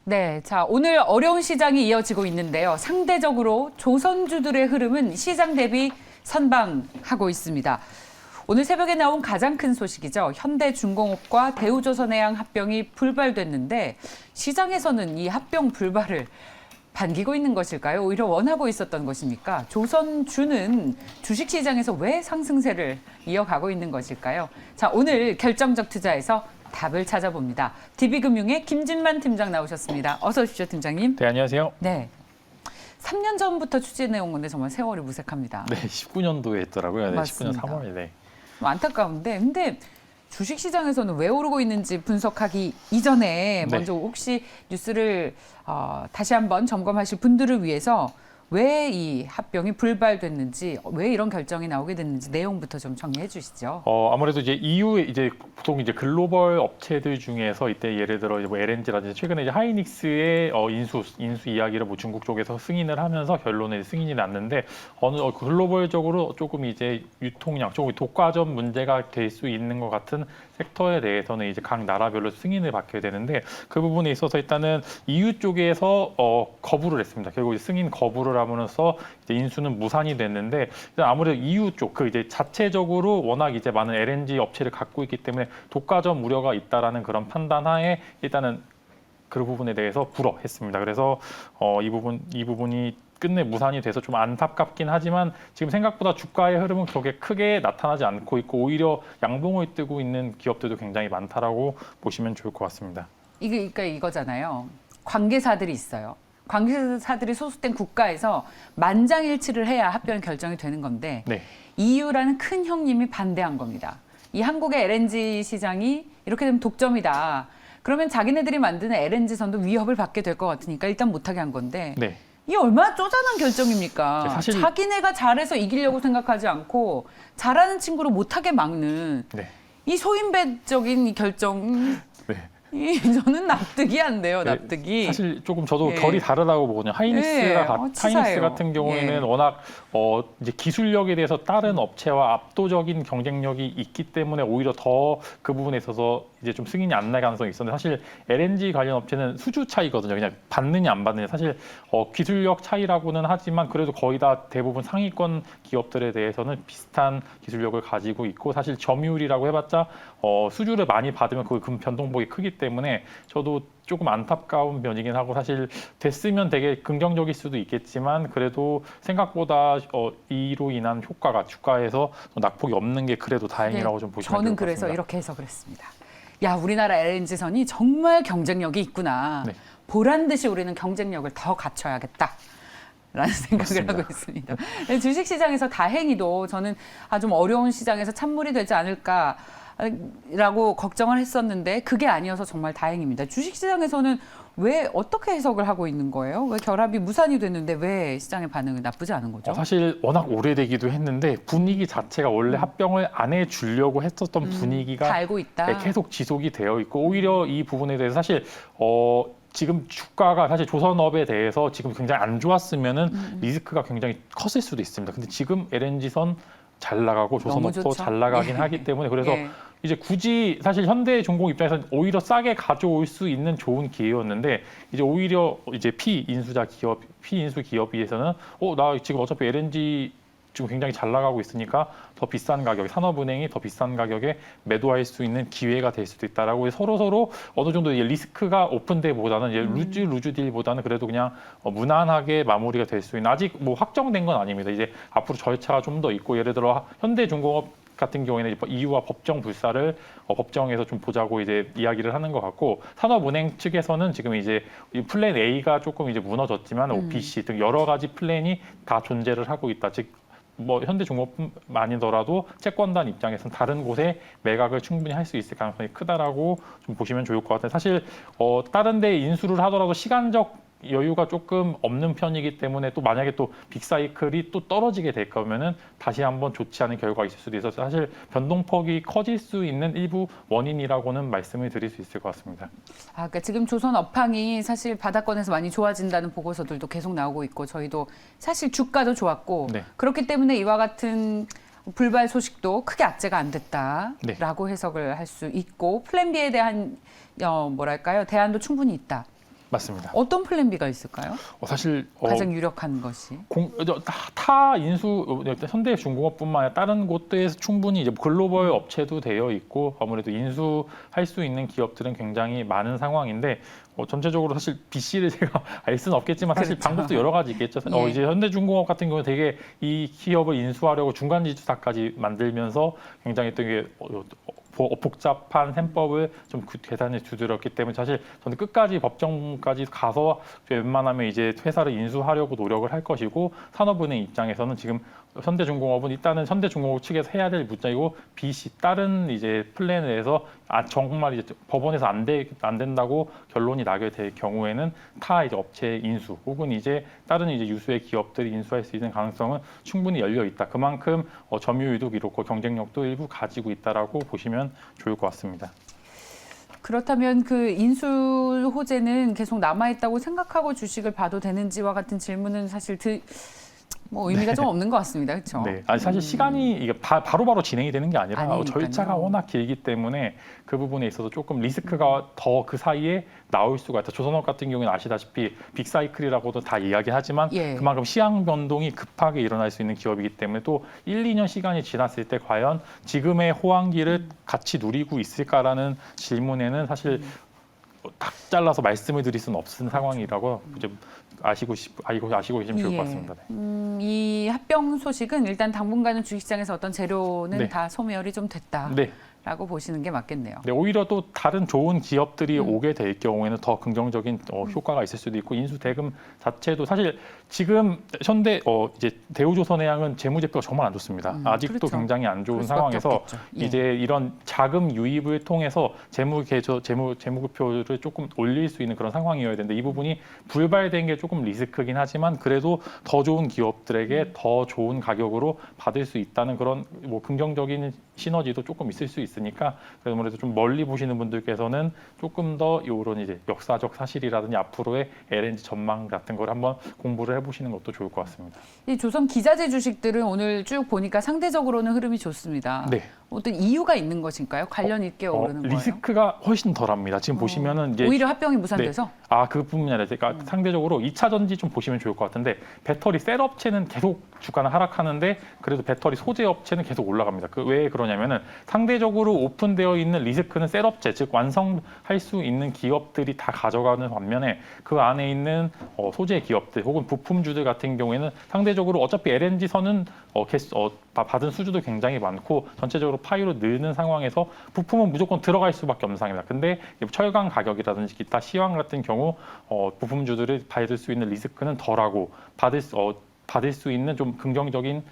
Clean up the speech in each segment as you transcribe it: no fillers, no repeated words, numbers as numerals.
네, 자, 오늘 어려운 시장이 이어지고 있는데요. 상대적으로 조선주들의 흐름은 시장 대비 선방하고 있습니다. 오늘 새벽에 나온 가장 큰 소식이죠. 현대중공업과 대우조선해양 합병이 불발됐는데 시장에서는 이 합병 불발을 반기고 있는 것일까요? 오히려 원하고 있었던 것입니까? 조선주는 주식시장에서 왜 상승세를 이어가고 있는 것일까요? 자, 오늘 결정적 투자에서 답을 찾아봅니다. DB금융의 김진만 팀장 나오셨습니다. 어서 오십시오, 팀장님. 네, 안녕하세요. 네. 3년 전부터 취재해온 건데 정말 세월이 무색합니다. 네, 19년도에 했더라고요. 네, 맞습니다. 19년 3월에. 네. 안타까운데, 근데 주식시장에서는 왜 오르고 있는지 분석하기 이전에 먼저 혹시 뉴스를 다시 한번 점검하실 분들을 위해서 왜 이 합병이 불발됐는지, 왜 이런 결정이 나오게 됐는지 내용부터 좀 정리해 주시죠. 아무래도 이제 이후에 이제 보통 이제 글로벌 업체들 중에서 이때 예를 들어 뭐 LNG라든지 최근에 이제 하이닉스의 인수 이야기를 뭐 중국 쪽에서 승인을 하면서 결론에 승인이 났는데 글로벌적으로 조금 이제 유통량, 조금 독과점 문제가 될 수 있는 것 같은 섹터에 대해서는 이제 각 나라별로 승인을 받게 되는데 그 부분에 있어서 일단은 EU 쪽에서 거부를 했습니다. 결국 이제 승인 거부를 함으로써 이제 인수는 무산이 됐는데 아무래도 EU 쪽 그 이제 자체적으로 워낙 이제 많은 LNG 업체를 갖고 있기 때문에 독과점 우려가 있다라는 그런 판단하에 일단은 그 부분에 대해서 불허했습니다. 그래서 이 부분이 끝내 무산이 돼서 좀 안타깝긴 하지만 지금 생각보다 주가의 흐름은 그렇게 크게 나타나지 않고 있고 오히려 양봉을 뜨고 있는 기업들도 굉장히 많다라고 보시면 좋을 것 같습니다. 그러니까 이거잖아요. 관계사들이 있어요. 관계사들이 소속된 국가에서 만장일치를 해야 합병 결정이 되는 건데 네. EU라는 큰 형님이 반대한 겁니다. 이 한국의 LNG 시장이 이렇게 되면 독점이다. 그러면 자기네들이 만드는 LNG선도 위협을 받게 될 것 같으니까 일단 못하게 한 건데 네. 이게 얼마나 쪼잔한 결정입니까? 사실 자기네가 잘해서 이기려고 생각하지 않고 잘하는 친구를 못하게 막는 네. 이 소인배적인 이 결정. 네. 저는 납득이 안 돼요, 납득이. 사실 조금 저도 결이 다르다고 보거든요. 하이닉스 같은 경우에는 워낙 이제 기술력에 대해서 다른 업체와 압도적인 경쟁력이 있기 때문에 오히려 더 그 부분에 있어서 이제 좀 승인이 안 날 가능성이 있었는데 사실 LNG 관련 업체는 수주 차이거든요. 그냥 받느냐 안 받느냐. 사실 기술력 차이라고는 하지만 그래도 거의 다 대부분 상위권 기업들에 대해서는 비슷한 기술력을 가지고 있고 사실 점유율이라고 해봤자 수주를 많이 받으면 그 변동폭이 크기 때문에 저도 조금 안타까운 면이긴 하고 사실 됐으면 되게 긍정적일 수도 있겠지만 그래도 생각보다 이로 인한 효과가 주가에서 낙폭이 없는 게 그래도 다행이라고 좀 보시면 저는 좋을 것 그래서 같습니다. 이렇게 해석을 했습니다. 야, 우리나라 LNG선이 정말 경쟁력이 있구나. 네. 보란 듯이 우리는 경쟁력을 더 갖춰야겠다. 라는 생각을 맞습니다. 하고 있습니다. 주식시장에서 다행히도 저는 좀 어려운 시장에서 찬물이 되지 않을까 라고 걱정을 했었는데 그게 아니어서 정말 다행입니다. 주식시장에서는 왜 어떻게 해석을 하고 있는 거예요? 왜 결합이 무산이 됐는데 왜 시장의 반응은 나쁘지 않은 거죠? 사실 워낙 오래되기도 했는데 분위기 자체가 원래 합병을 안 해주려고 했었던 분위기가 다 알고 있다. 계속 지속이 되어 있고 오히려 이 부분에 대해서 사실 지금 주가가 사실 조선업에 대해서 지금 굉장히 안 좋았으면은 리스크가 굉장히 컸을 수도 있습니다. 근데 지금 LNG선 잘 나가고 조선업도 잘 나가긴 하기 때문에 그래서 이제 굳이 사실 현대중공 입장에서는 오히려 싸게 가져올 수 있는 좋은 기회였는데 이제 오히려 이제 피인수 기업에서는 나 지금 어차피 LNG 지금 굉장히 잘 나가고 있으니까 더 비싼 가격에 산업은행이 더 비싼 가격에 매도할 수 있는 기회가 될 수도 있다라고 서로 어느 정도 리스크가 오픈데보다는 이제 루즈 딜보다는 그래도 그냥 무난하게 마무리가 될 수 있는 아직 뭐 확정된 건 아닙니다. 이제 앞으로 절차가 좀 더 있고 예를 들어 현대중공업 같은 경우에는 EU와 법정 불사를 법정에서 좀 보자고 이제 이야기를 하는 것 같고 산업은행 측에서는 지금 이제 플랜 A가 조금 이제 무너졌지만 B, C 등 여러 가지 플랜이 다 존재를 하고 있다. 즉 뭐 현대중공업만이더라도 채권단 입장에서는 다른 곳에 매각을 충분히 할 수 있을 가능성이 크다라고 좀 보시면 좋을 것 같아요. 사실 다른 데 인수를 하더라도 시간적 여유가 조금 없는 편이기 때문에 또 만약에 또 빅사이클이 또 떨어지게 될 거면은 다시 한번 좋지 않은 결과가 있을 수도 있어서 사실 변동폭이 커질 수 있는 일부 원인이라고는 말씀을 드릴 수 있을 것 같습니다. 그러니까 지금 조선 업황이 사실 바닥권에서 많이 좋아진다는 보고서들도 계속 나오고 있고 저희도 사실 주가도 좋았고 그렇기 때문에 이와 같은 불발 소식도 크게 악재가 안 됐다라고 해석을 할 수 있고 플랜 B에 대한 대안도 충분히 있다. 맞습니다. 어떤 플랜 B가 있을까요? 사실 가장 유력한 것이. 타 인수 현대중공업뿐만 아니라 다른 곳들에서 충분히 이제 글로벌 업체도 되어 있고 아무래도 인수할 수 있는 기업들은 굉장히 많은 상황인데 전체적으로 사실 BC를 제가 알 수는 없겠지만 사실 그렇죠. 방법도 여러 가지 있겠죠. 예. 이제 현대중공업 같은 경우는 되게 이 기업을 인수하려고 중간지주사까지 만들면서 굉장히 되게 복잡한 셈법을 좀 계산에 두드렸기 때문에 사실 저는 끝까지 법정까지 가서 웬만하면 이제 회사를 인수하려고 노력을 할 것이고 산업은행 입장에서는 지금 현대중공업은 일단은 현대중공업 측에서 해야 될 문제이고 BC 다른 이제 플랜을 해서 정말 이제 법원에서 안 된다고 결론이 나게 될 경우에는 타 이제 업체 인수 혹은 이제 다른 이제 유수의 기업들이 인수할 수 있는 가능성은 충분히 열려 있다. 그만큼 점유율도 그렇고 경쟁력도 일부 가지고 있다라고 보시면 좋을 것 같습니다. 그렇다면 그 인수 호재는 계속 남아 있다고 생각하고 주식을 봐도 되는지와 같은 질문은 사실 의미가 좀 없는 것 같습니다. 그렇죠? 네, 아니 사실 시간이 이게 바로바로 진행이 되는 게 아니라 아니니까요. 절차가 워낙 길기 때문에 그 부분에 있어서 조금 리스크가 더 그 사이에 나올 수가 있다. 조선업 같은 경우는 아시다시피 빅사이클이라고도 다 이야기하지만 예. 그만큼 시장 변동이 급하게 일어날 수 있는 기업이기 때문에 또 1, 2년 시간이 지났을 때 과연 지금의 호황기를 같이 누리고 있을까라는 질문에는 사실 딱 잘라서 말씀을 드릴 수는 없는 상황이라고 이제 아시고 계시면 좋을 것 같습니다. 네. 이 합병 소식은 일단 당분간은 주식시장에서 어떤 재료는 네. 다 소멸이 좀 됐다. 네. 라고 보시는 게 맞겠네요. 네, 오히려 또 다른 좋은 기업들이 오게 될 경우에는 더 긍정적인 효과가 있을 수도 있고 인수 대금 자체도 사실 지금 현대 이제 대우조선해양은 재무제표가 정말 안 좋습니다. 아직도 그렇죠. 굉장히 안 좋은 그럴 수밖에 상황에서 없겠죠. 예. 이제 이런 자금 유입을 통해서 재무제표를 조금 올릴 수 있는 그런 상황이어야 되는데 이 부분이 불발된 게 조금 리스크긴 하지만 그래도 더 좋은 기업들에게 더 좋은 가격으로 받을 수 있다는 그런 긍정적인 시너지도 조금 있을 수 있으니까 그래서 좀 멀리 보시는 분들께서는 조금 더 이런 이제 역사적 사실이라든지 앞으로의 LNG 전망 같은 걸 한번 공부를 해보시는 것도 좋을 것 같습니다. 이 조선 기자재 주식들은 오늘 쭉 보니까 상대적으로는 흐름이 좋습니다. 네. 어떤 이유가 있는 것인가요? 관련 있게 오르는 거예요? 리스크가 훨씬 덜합니다. 지금 보시면은 이제 오히려 합병이 무산돼서? 그 부분이 아니라 그러니까 상대적으로 2차 전지 좀 보시면 좋을 것 같은데 배터리 셀 업체는 계속 주가는 하락하는데 그래도 배터리 소재 업체는 계속 올라갑니다. 왜 그러냐면은 상대적으로 오픈되어 있는 리스크는 셀 업체 즉 완성할 수 있는 기업들이 다 가져가는 반면에 그 안에 있는 소재 기업들 혹은 부품주들 같은 경우에는 상대적으로 어차피 LNG 선은 받은 수주도 굉장히 많고 전체적으로 파이로 느는 상황에서 부품은 무조건 들어갈 수밖에 없는 상황입니다. 근데 철강 가격이라든지 기타 시황 같은 경우 부품주들이 받을 수 있는 리스크는 덜하고 받을 수 있는 좀 긍정적인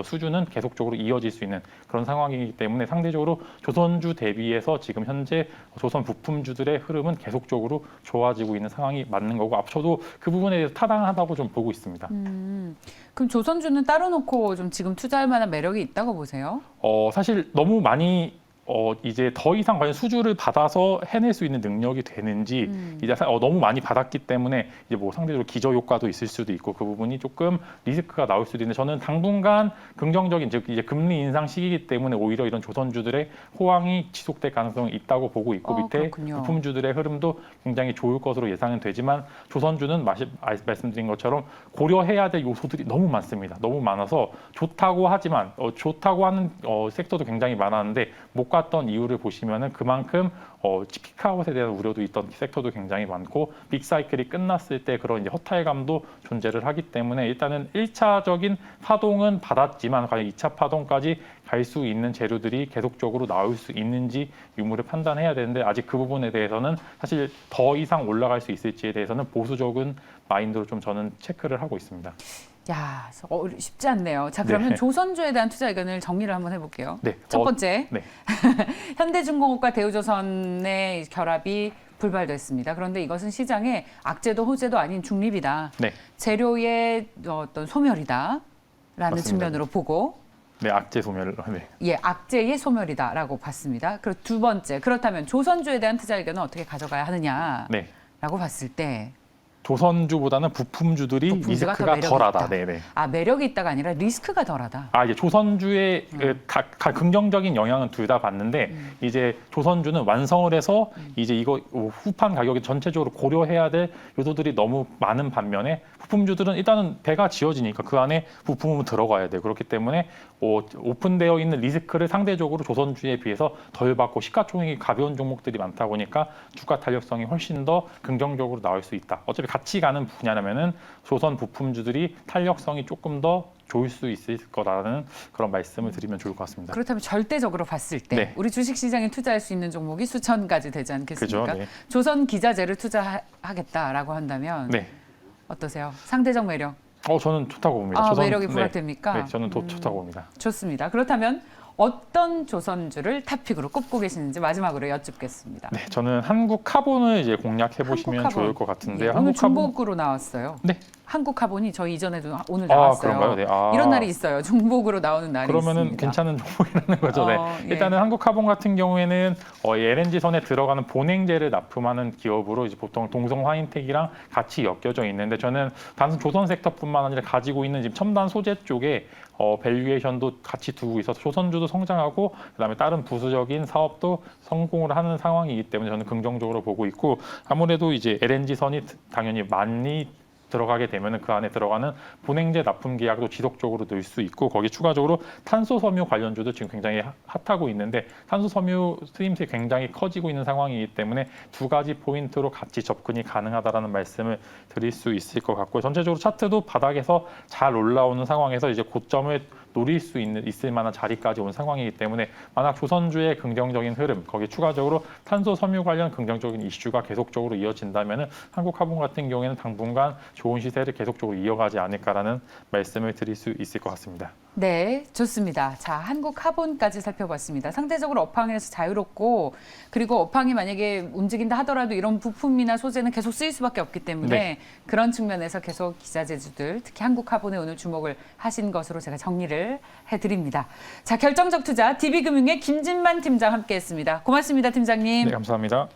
수주는 계속적으로 이어질 수 있는 그런 상황이기 때문에 상대적으로 조선주 대비해서 지금 현재 조선 부품주들의 흐름은 계속적으로 좋아지고 있는 상황이 맞는 거고 앞서도 그 부분에 대해서 타당하다고 좀 보고 있습니다. 그럼 조선주는 따로 놓고 좀 지금 투자할 만한 매력이 있다고 보세요? 사실 너무 많이 이제 더 이상 과연 수주를 받아서 해낼 수 있는 능력이 되는지 이제 너무 많이 받았기 때문에 이제 상대적으로 기저 효과도 있을 수도 있고 그 부분이 조금 리스크가 나올 수도 있는데 저는 당분간 긍정적인 즉 이제 금리 인상 시기이기 때문에 오히려 이런 조선주들의 호황이 지속될 가능성이 있다고 보고 있고 밑에 그렇군요. 부품주들의 흐름도 굉장히 좋을 것으로 예상은 되지만 조선주는 말씀드린 것처럼 고려해야 될 요소들이 너무 많습니다. 너무 많아서 좋다고 하지만 좋다고 하는 섹터도 굉장히 많았는데 못 갔던 이유를 보시면은 그만큼 피크아웃에 대한 우려도 있던 섹터도 굉장히 많고 빅사이클이 끝났을 때 그런 이제 허탈감도 존재를 하기 때문에 일단은 1차적인 파동은 받았지만 과연 2차 파동까지 갈 수 있는 재료들이 계속적으로 나올 수 있는지 유무를 판단해야 되는데 아직 그 부분에 대해서는 사실 더 이상 올라갈 수 있을지에 대해서는 보수적인 마인드로 좀 저는 체크를 하고 있습니다. 야, 쉽지 않네요. 자, 그러면 네. 조선주에 대한 투자 의견을 정리를 한번 해볼게요. 네. 첫 번째, 네. 현대중공업과 대우조선의 결합이 불발됐습니다. 그런데 이것은 시장의 악재도 호재도 아닌 중립이다. 네. 재료의 어떤 소멸이다라는 맞습니다. 측면으로 보고 네, 악재 소멸. 네. 예, 악재의 소멸이다라고 봤습니다. 그리고 두 번째, 그렇다면 조선주에 대한 투자 의견은 어떻게 가져가야 하느냐라고 네. 봤을 때 조선주보다는 부품주들이 부품주가 더 리스크가 매력이 덜하다. 있다. 네네. 아, 매력이 있다가 아니라 리스크가 덜하다. 이제 조선주의 긍정적인 영향은 둘 다 받는데 이제 조선주는 완성을 해서 이제 이거 후판 가격이 전체적으로 고려해야 될 요소들이 너무 많은 반면에 부품주들은 일단은 배가 지어지니까 그 안에 부품은 들어가야 돼. 그렇기 때문에 오픈되어 있는 리스크를 상대적으로 조선주에 비해서 덜 받고 시가총액이 가벼운 종목들이 많다 보니까 주가 탄력성이 훨씬 더 긍정적으로 나올 수 있다. 어차피 같이 가는 분야라면은 조선 부품주들이 탄력성이 조금 더 좋을 수 있을 거라는 그런 말씀을 드리면 좋을 것 같습니다. 그렇다면 절대적으로 봤을 때 네. 우리 주식시장에 투자할 수 있는 종목이 수천 가지 되지 않겠습니까? 그죠, 네. 조선 기자재를 투자하겠다라고 한다면 네. 어떠세요? 상대적 매력. 저는 좋다고 봅니다. 매력이 부각됩니까? 네, 저는 좋다고 봅니다. 좋습니다. 그렇다면 어떤 조선주를 탑픽으로 꼽고 계시는지 마지막으로 여쭙겠습니다. 네, 저는 한국카본을 이제 공략해 보시면 한국카본. 좋을 것 같은데요. 오늘 중복으로 나왔어요. 네. 한국카본이 저희 이전에도 오늘 나왔어요. 그런가요? 네. 이런 날이 있어요. 중복으로 나오는 날이 그러면은 있습니다. 괜찮은 종목이라는 거죠. 네. 예. 일단은 한국카본 같은 경우에는 LNG 선에 들어가는 본행제를 납품하는 기업으로 이제 보통 동성화인텍이랑 같이 엮여져 있는데 저는 단순 조선 섹터뿐만 아니라 가지고 있는 지금 첨단 소재 쪽에 밸류에이션도 같이 두고 있어서 조선주도 성장하고 그다음에 다른 부수적인 사업도 성공을 하는 상황이기 때문에 저는 긍정적으로 보고 있고 아무래도 이제 LNG 선이 당연히 많이 들어가게 되면 그 안에 들어가는 본행제 납품 계약도 지속적으로 늘 수 있고 거기 추가적으로 탄소 섬유 관련주도 지금 굉장히 핫하고 있는데 탄소 섬유 쓰임새 굉장히 커지고 있는 상황이기 때문에 두 가지 포인트로 같이 접근이 가능하다라는 말씀을 드릴 수 있을 것 같고 전체적으로 차트도 바닥에서 잘 올라오는 상황에서 이제 고점을 노릴 수 있을 만한 자리까지 온 상황이기 때문에 만약 조선주의 긍정적인 흐름 거기 추가적으로 탄소 섬유 관련 긍정적인 이슈가 계속적으로 이어진다면 한국카본 같은 경우에는 당분간 좋은 시세를 계속적으로 이어가지 않을까라는 말씀을 드릴 수 있을 것 같습니다. 네, 좋습니다. 자, 한국카본까지 살펴봤습니다. 상대적으로 업황에서 자유롭고 그리고 업황이 만약에 움직인다 하더라도 이런 부품이나 소재는 계속 쓰일 수밖에 없기 때문에 네. 그런 측면에서 계속 기자재주들 특히 한국카본에 오늘 주목을 하신 것으로 제가 정리를 해드립니다. 자, 결정적 투자 DB금융의 김진만 팀장 함께했습니다. 고맙습니다, 팀장님. 네, 감사합니다.